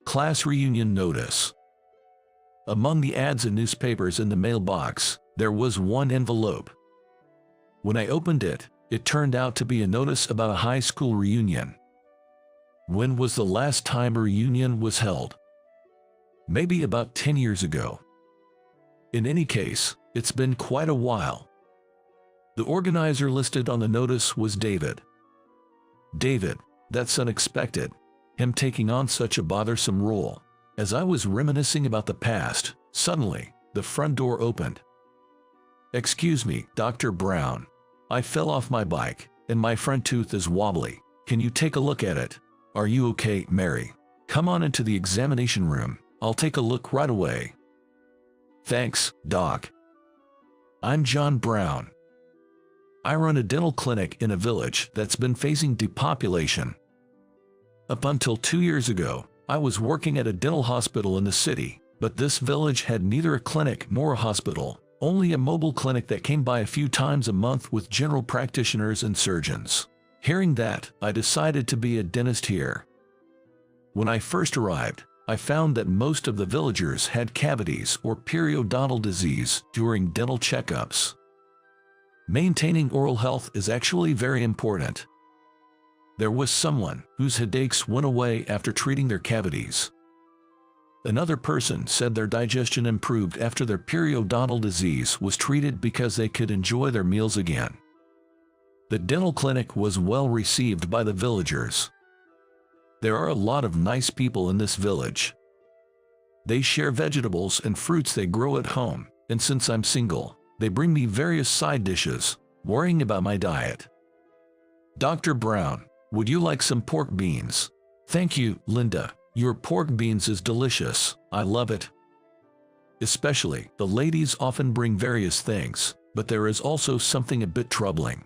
Class reunion notice. Among the ads and newspapers in the mailbox, there was one envelope. When I opened it, it turned out to be a notice about a high school reunion. When was the last time a reunion was held? Maybe about 10 years ago. In any case, it's been quite a while. The organizer listed on the notice was David. David, that's unexpected, him taking on such a bothersome role. As I was reminiscing about the past, suddenly, the front door opened. "Excuse me, Dr. Brown. I fell off my bike, and my front tooth is wobbly. Can you take a look at it? Are you okay, Mary? Come on into the examination room. I'll take a look right away." "Thanks, Doc. I'm John Brown. I run a dental clinic in a village that's been facing depopulation. Up until 2 years ago, I was working at a dental hospital in the city, but this village had neither a clinic nor a hospital, only a mobile clinic that came by a few times a month with general practitioners and surgeons. Hearing that, I decided to be a dentist here. When I first arrived, I found that most of the villagers had cavities or periodontal disease during dental checkups. Maintaining oral health is actually very important. There was someone whose headaches went away after treating their cavities. Another person said their digestion improved after their periodontal disease was treated because they could enjoy their meals again. The dental clinic was well received by the villagers. There are a lot of nice people in this village. They share vegetables and fruits they grow at home, and since I'm single, they bring me various side dishes, worrying about my diet. Dr. Brown, would you like some pork beans? Thank you, Linda. Your pork beans is delicious. I love it. Especially, the ladies often bring various things, but there is also something a bit troubling.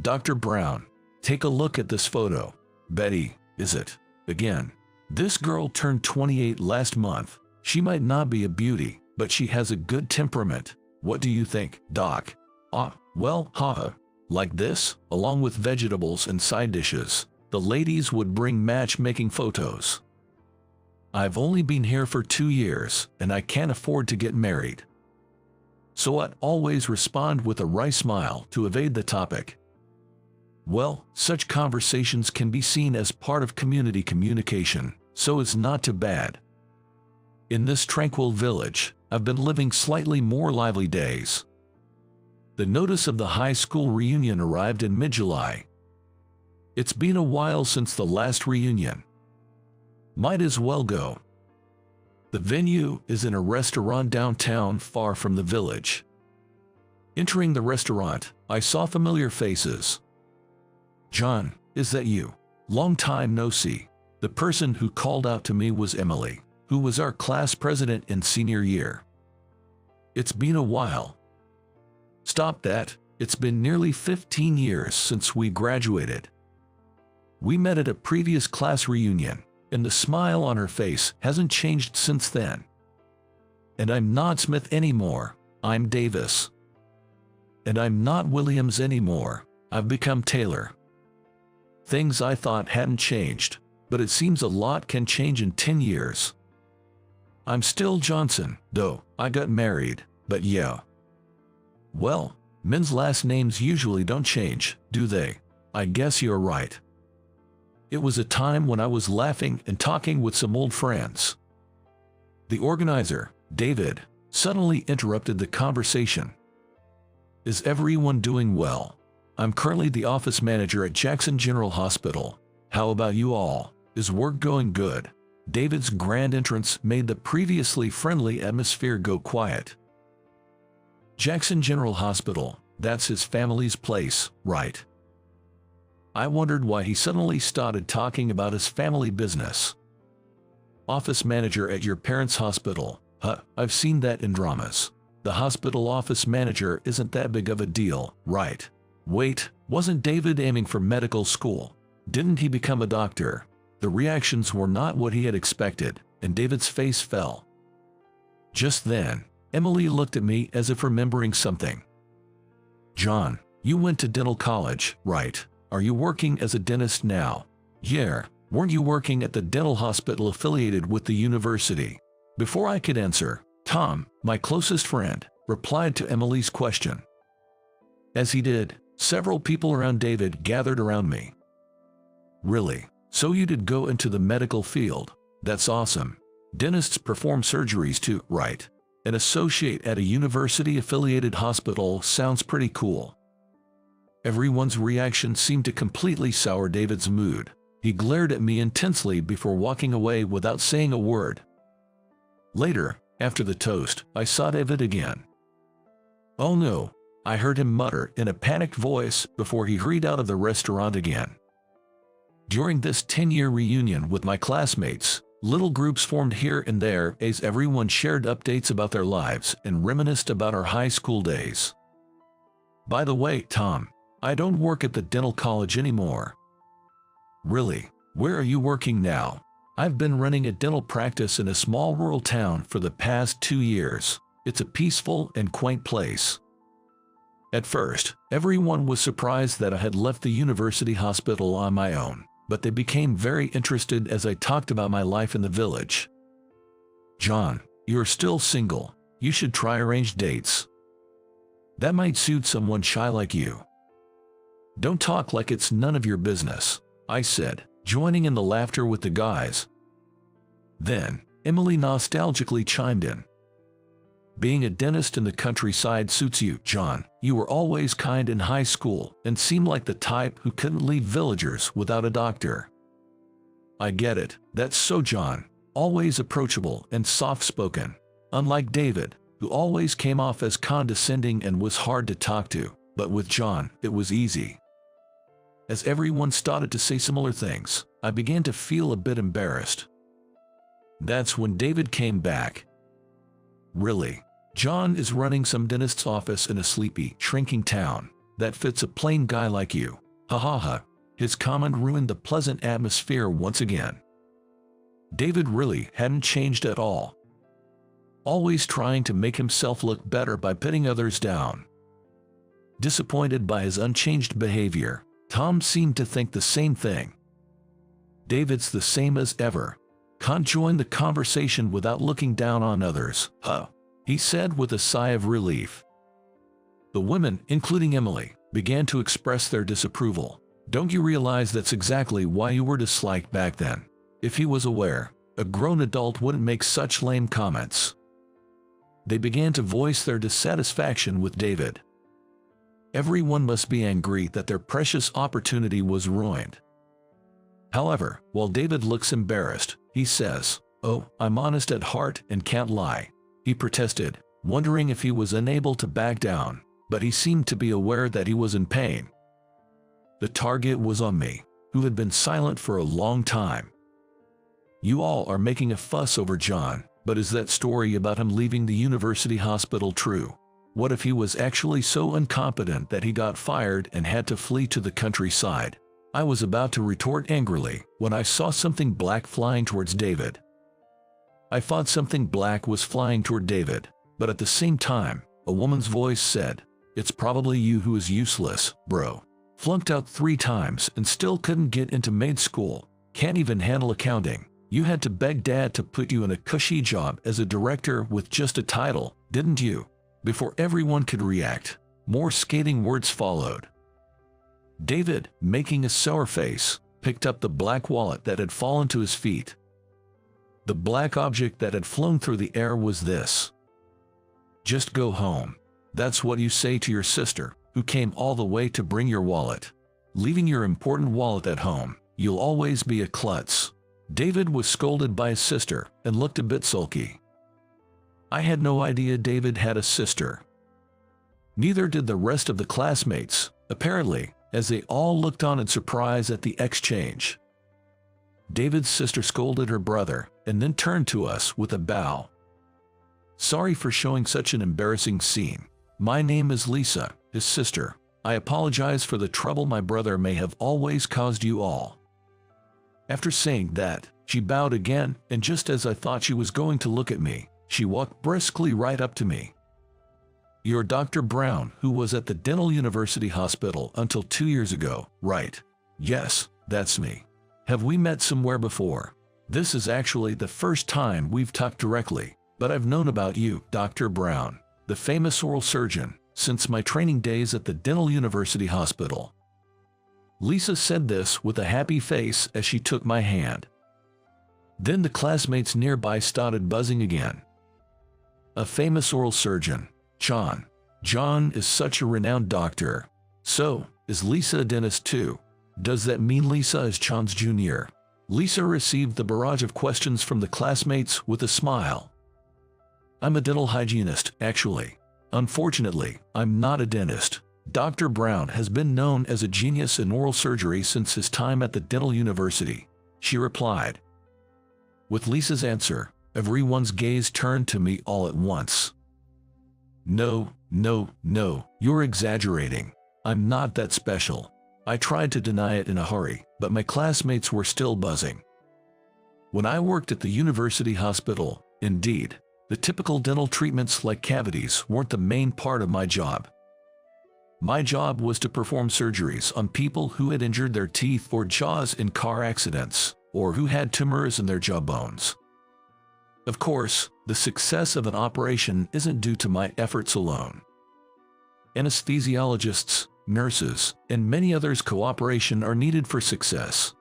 Dr. Brown, take a look at this photo. Betty, is it? Again. This girl turned 28 last month. She might not be a beauty, but she has a good temperament. What do you think, Doc? Well, haha. Like this, along with vegetables and side dishes, the ladies would bring matchmaking photos. I've only been here for 2 years, and I can't afford to get married. So I'd always respond with a wry smile to evade the topic. Well, such conversations can be seen as part of community communication, so it's not too bad. In this tranquil village, I've been living slightly more lively days. The notice of the high school reunion arrived in mid-July. It's been a while since the last reunion. Might as well go. The venue is in a restaurant downtown far from the village. Entering the restaurant, I saw familiar faces. "John, is that you? Long time no see." The person who called out to me was Emily, who was our class president in senior year. "It's been a while." "Stop that, it's been nearly 15 years since we graduated. We met at a previous class reunion, and the smile on her face hasn't changed since then. And I'm not Smith anymore, I'm Davis. And I'm not Williams anymore, I've become Taylor. Things I thought hadn't changed, but it seems a lot can change in 10 years. I'm still Johnson, though I got married, but yeah. Well, men's last names usually don't change, do they? I guess you're right." It was a time when I was laughing and talking with some old friends. The organizer, David, suddenly interrupted the conversation. "Is everyone doing well? I'm currently the office manager at Jackson General Hospital. How about you all? Is work going good?" David's grand entrance made the previously friendly atmosphere go quiet. Jackson General Hospital, that's his family's place, right? I wondered why he suddenly started talking about his family business. Office manager at your parents' hospital. I've seen that in dramas. The hospital office manager isn't that big of a deal, right? Wait, wasn't David aiming for medical school? Didn't he become a doctor? The reactions were not what he had expected, and David's face fell. Just then, Emily looked at me as if remembering something. "John, you went to dental college, right? Are you working as a dentist now?" "Yeah, Weren't you working at the dental hospital affiliated with the university? Before I could answer, Tom, my closest friend, replied to Emily's question. As he did, several people around David gathered around me. Really? So you did go into the medical field? That's awesome. Dentists perform surgeries too, right? An associate at a university-affiliated hospital sounds pretty cool. Everyone's reaction seemed to completely sour David's mood. He glared at me intensely before walking away without saying a word. Later, after the toast, I saw David again. "Oh no," I heard him mutter in a panicked voice before he hurried out of the restaurant again. During this 10-year reunion with my classmates, little groups formed here and there as everyone shared updates about their lives and reminisced about our high school days. "By the way, Tom, I don't work at the dental college anymore." "Really? Where are you working now?" "I've been running a dental practice in a small rural town for the past 2 years. It's a peaceful and quaint place." At first, everyone was surprised that I had left the university hospital on my own, but they became very interested as I talked about my life in the village. "John, you're still single. You should try arranged dates. That might suit someone shy like you." "Don't talk like it's none of your business," I said, joining in the laughter with the guys. Then, Emily nostalgically chimed in. "Being a dentist in the countryside suits you, John. You were always kind in high school and seemed like the type who couldn't leave villagers without a doctor." "I get it. That's so John. Always approachable and soft-spoken. Unlike David, who always came off as condescending and was hard to talk to, but with John, it was easy." As everyone started to say similar things, I began to feel a bit embarrassed. That's when David came back. "Really? John is running some dentist's office in a sleepy, shrinking town. That fits a plain guy like you. Ha ha ha." His comment ruined the pleasant atmosphere once again. David really hadn't changed at all. Always trying to make himself look better by putting others down. Disappointed by his unchanged behavior, Tom seemed to think the same thing. "David's the same as ever. Can't join the conversation without looking down on others, huh?" he said with a sigh of relief. The women, including Emily, began to express their disapproval. "Don't you realize that's exactly why you were disliked back then? If he was aware, a grown adult wouldn't make such lame comments." They began to voice their dissatisfaction with David. Everyone must be angry that their precious opportunity was ruined. However, while David looks embarrassed, he says, "Oh, I'm honest at heart and can't lie." He protested, wondering if he was unable to back down, but he seemed to be aware that he was in pain. The target was on me, who had been silent for a long time. "You all are making a fuss over John, but is that story about him leaving the university hospital true? What if he was actually so incompetent that he got fired and had to flee to the countryside?" I was about to retort angrily when I saw something black flying towards David. I thought something black was flying toward David, but at the same time, a woman's voice said, "It's probably you who is useless, bro. Flunked out 3 times and still couldn't get into maid school. Can't even handle accounting. You had to beg Dad to put you in a cushy job as a director with just a title, didn't you?" Before everyone could react, more scathing words followed. David, making a sour face, picked up the black wallet that had fallen to his feet. The black object that had flown through the air was this. "Just go home. That's what you say to your sister, who came all the way to bring your wallet. Leaving your important wallet at home, you'll always be a klutz." David was scolded by his sister and looked a bit sulky. I had no idea David had a sister. Neither did the rest of the classmates, apparently, as they all looked on in surprise at the exchange. David's sister scolded her brother and then turned to us with a bow. "Sorry for showing such an embarrassing scene. My name is Lisa, his sister. I apologize for the trouble my brother may have always caused you all." After saying that, she bowed again, and just as I thought she was going to look at me, she walked briskly right up to me. "You're Dr. Brown, who was at the Dental University Hospital until 2 years ago, right?" "Yes, that's me." Have we met somewhere before? This is actually the first time we've talked directly, but I've known about you, Dr. Brown, the famous oral surgeon, since my training days at the Dental University Hospital. Lisa said this with a happy face as she took my hand. Then the classmates nearby started buzzing again. A famous oral surgeon, John. John is such a renowned doctor. So, is Lisa a dentist too? Does that mean Lisa is John's junior? Lisa received the barrage of questions from the classmates with a smile. I'm a dental hygienist, actually. Unfortunately, I'm not a dentist. Dr. Brown has been known as a genius in oral surgery since his time at the Dental University, she replied. With Lisa's answer, everyone's gaze turned to me all at once. No, you're exaggerating. I'm not that special. I tried to deny it in a hurry, but my classmates were still buzzing. When I worked at the university hospital, indeed, the typical dental treatments like cavities weren't the main part of my job. My job was to perform surgeries on people who had injured their teeth or jaws in car accidents, or who had tumors in their jawbones. Of course, the success of an operation isn't due to my efforts alone. Anesthesiologists, nurses, and many others' cooperation are needed for success.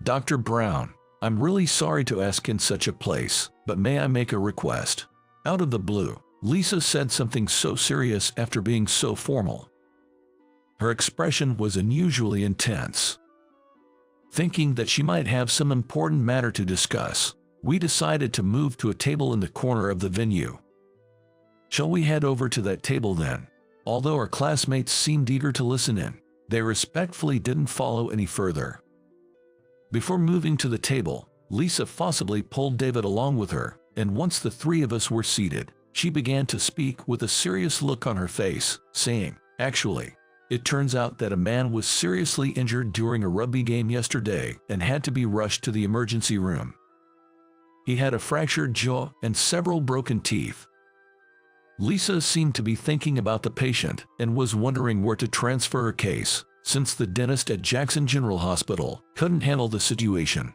Dr. Brown, I'm really sorry to ask in such a place, but may I make a request? Out of the blue, Lisa said something so serious after being so formal. Her expression was unusually intense. Thinking that she might have some important matter to discuss, we decided to move to a table in the corner of the venue. Shall we head over to that table then? Although our classmates seemed eager to listen in, they respectfully didn't follow any further. Before moving to the table, Lisa forcibly pulled David along with her, and once the three of us were seated, she began to speak with a serious look on her face, saying, "Actually, it turns out that a man was seriously injured during a rugby game yesterday and had to be rushed to the emergency room. He had a fractured jaw and several broken teeth." Lisa seemed to be thinking about the patient and was wondering where to transfer her case, since the dentist at Jackson General Hospital couldn't handle the situation.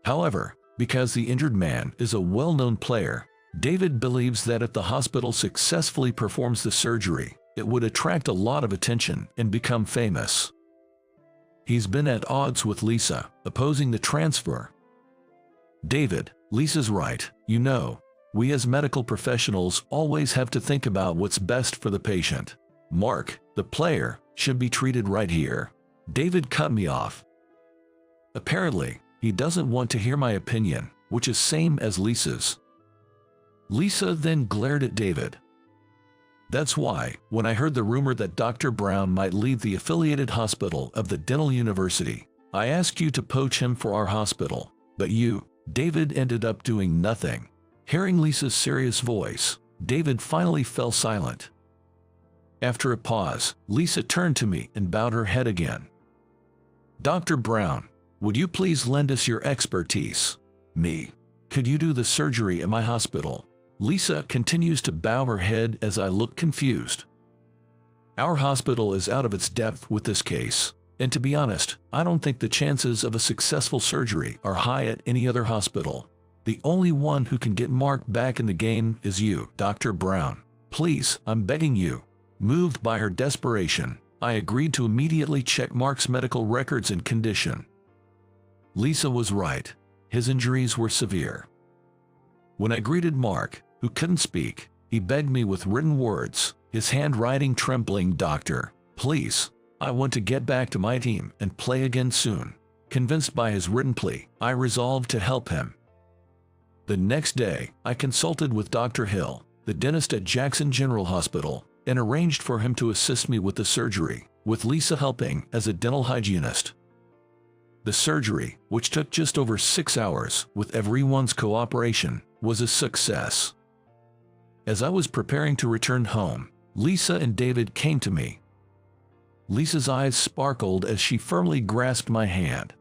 However, because the injured man is a well-known player, David believes that if the hospital successfully performs the surgery, it would attract a lot of attention and become famous. He's been at odds with Lisa, opposing the transfer. David, Lisa's right, you know. We as medical professionals always have to think about what's best for the patient. Mark, the player, should be treated right here. David cut me off. Apparently, he doesn't want to hear my opinion, which is same as Lisa's. Lisa then glared at David. That's why, when I heard the rumor that Dr. Brown might leave the affiliated hospital of the Dental University, I asked you to poach him for our hospital, but you, David, ended up doing nothing. Hearing Lisa's serious voice, David finally fell silent. After a pause, Lisa turned to me and bowed her head again. Dr. Brown, would you please lend us your expertise? Me. Could you do the surgery at my hospital? Lisa continues to bow her head as I look confused. Our hospital is out of its depth with this case, and to be honest, I don't think the chances of a successful surgery are high at any other hospital. The only one who can get Mark back in the game is you, Dr. Brown. Please, I'm begging you. Moved by her desperation, I agreed to immediately check Mark's medical records and condition. Lisa was right. His injuries were severe. When I greeted Mark, who couldn't speak, he begged me with written words, his handwriting trembling, "Doctor, please, I want to get back to my team and play again soon." Convinced by his written plea, I resolved to help him. The next day, I consulted with Dr. Hill, the dentist at Jackson General Hospital, and arranged for him to assist me with the surgery, with Lisa helping as a dental hygienist. The surgery, which took just over 6 hours with everyone's cooperation, was a success. As I was preparing to return home, Lisa and David came to me. Lisa's eyes sparkled as she firmly grasped my hand.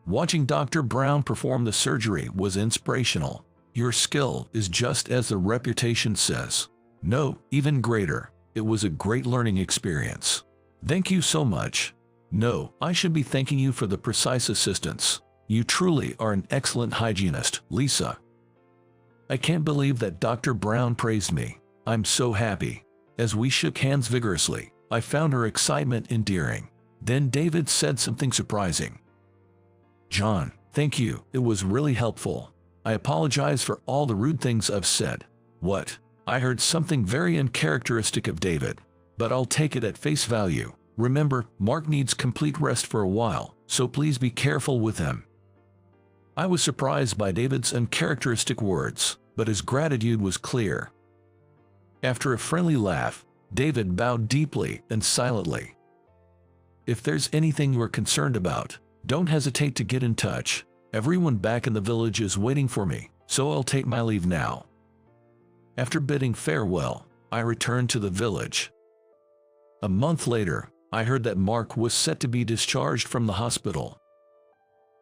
Watching Dr. Brown perform the surgery was inspirational. Your skill is just as the reputation says. No, even greater. It was a great learning experience. Thank you so much. No, I should be thanking you for the precise assistance. You truly are an excellent hygienist, Lisa. I can't believe that Dr. Brown praised me. I'm so happy. As we shook hands vigorously, I found her excitement endearing. Then David said something surprising. John, thank you. It was really helpful. I apologize for all the rude things I've said. What? I heard something very uncharacteristic of David, but I'll take it at face value. Remember, Mark needs complete rest for a while, so please be careful with him. I was surprised by David's uncharacteristic words, but his gratitude was clear. After a friendly laugh, David bowed deeply and silently. If there's anything you're concerned about, don't hesitate to get in touch. Everyone back in the village is waiting for me, so I'll take my leave now. After bidding farewell, I returned to the village. A month later, I heard that Mark was set to be discharged from the hospital.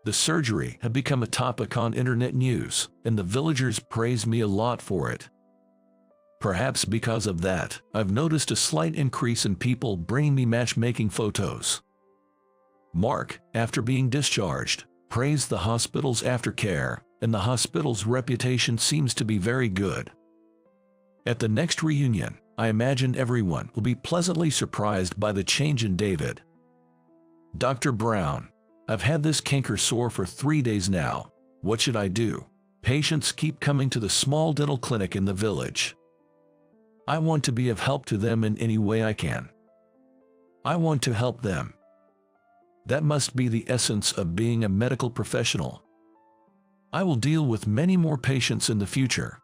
The surgery had become a topic on internet news, and the villagers praised me a lot for it. Perhaps because of that, I've noticed a slight increase in people bringing me matchmaking photos. Mark, after being discharged, praised the hospital's aftercare, and the hospital's reputation seems to be very good. At the next reunion, I imagine everyone will be pleasantly surprised by the change in David. Dr. Brown, I've had this canker sore for 3 days now. What should I do? Patients keep coming to the small dental clinic in the village. I want to be of help to them in any way I can. I want to help them. That must be the essence of being a medical professional. I will deal with many more patients in the future.